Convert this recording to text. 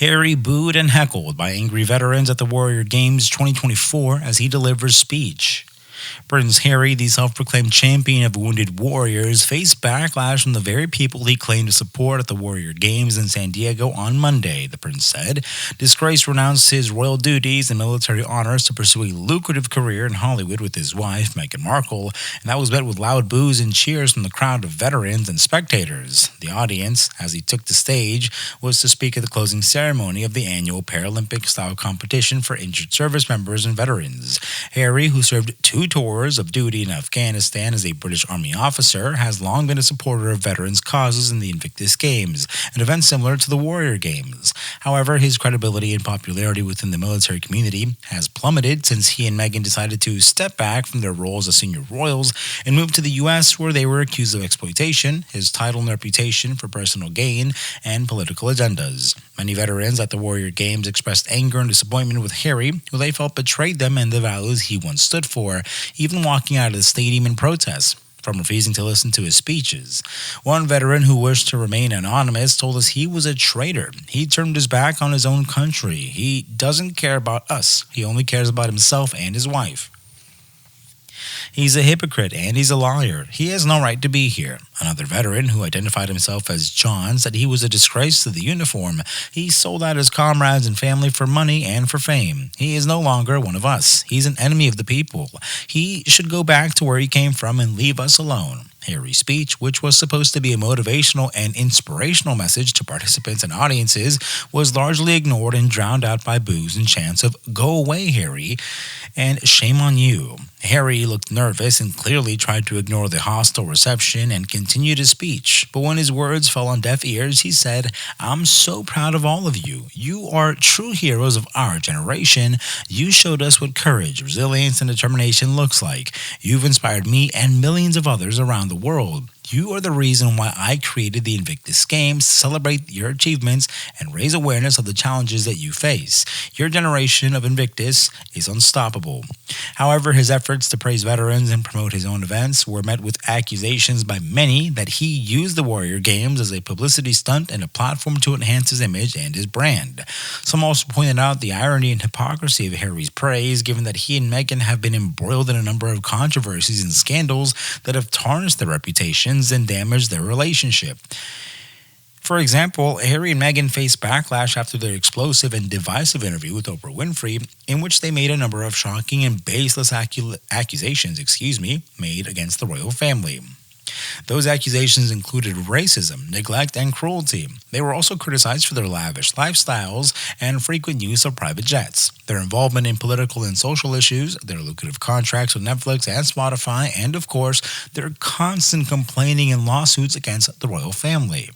Harry booed and heckled by angry veterans at the Warrior Games 2024 as he delivers speech. Prince Harry, the self-proclaimed champion of wounded warriors, faced backlash from the very people he claimed to support at the Warrior Games in San Diego on Monday, the prince said. Disgraced renounced his royal duties and military honors to pursue a lucrative career in Hollywood with his wife, Meghan Markle, and that was met with loud boos and cheers from the crowd of veterans and spectators. The audience, as he took the stage, was to speak at the closing ceremony of the annual Paralympic-style competition for injured service members and veterans. Harry, who served 2 tours of duty in Afghanistan as a British Army officer, has long been a supporter of veterans' causes in the Invictus Games, an event similar to the Warrior Games. However, his credibility and popularity within the military community has plummeted since he and Meghan decided to step back from their roles as senior royals and move to the U.S., where they were accused of exploitation, his title and reputation for personal gain, and political agendas. Many veterans at the Warrior Games expressed anger and disappointment with Harry, who they felt betrayed them and the values he once stood for, even walking out of the stadium in protest from refusing to listen to his speeches. One veteran who wished to remain anonymous told us he was a traitor. He turned his back on his own country. He doesn't care about us. He only cares about himself and his wife. He's a hypocrite and he's a liar. He has no right to be here. Another veteran, who identified himself as John, said he was a disgrace to the uniform. He sold out his comrades and family for money and for fame. He is no longer one of us. He's an enemy of the people. He should go back to where he came from and leave us alone. Harry's speech, which was supposed to be a motivational and inspirational message to participants and audiences, was largely ignored and drowned out by boos and chants of "Go away, Harry," and "Shame on you." Harry looked nervous and clearly tried to ignore the hostile reception and continued his speech. But when his words fell on deaf ears, he said, "I'm so proud of all of you. You are true heroes of our generation. You showed us what courage, resilience, and determination looks like. You've inspired me and millions of others around the world. You are the reason why I created the Invictus Games, to celebrate your achievements and raise awareness of the challenges that you face. Your generation of Invictus is unstoppable." However, his efforts to praise veterans and promote his own events were met with accusations by many that he used the Warrior Games as a publicity stunt and a platform to enhance his image and his brand. Some also pointed out the irony and hypocrisy of Harry's praise, given that he and Meghan have been embroiled in a number of controversies and scandals that have tarnished their reputations and damaged their relationship. For example, Harry and Meghan faced backlash after their explosive and divisive interview with Oprah Winfrey, in which they made a number of shocking and baseless accusations made against the royal family. Those accusations included racism, neglect, and cruelty. They were also criticized for their lavish lifestyles and frequent use of private jets, their involvement in political and social issues, their lucrative contracts with Netflix and Spotify, and of course, their constant complaining and lawsuits against the royal family.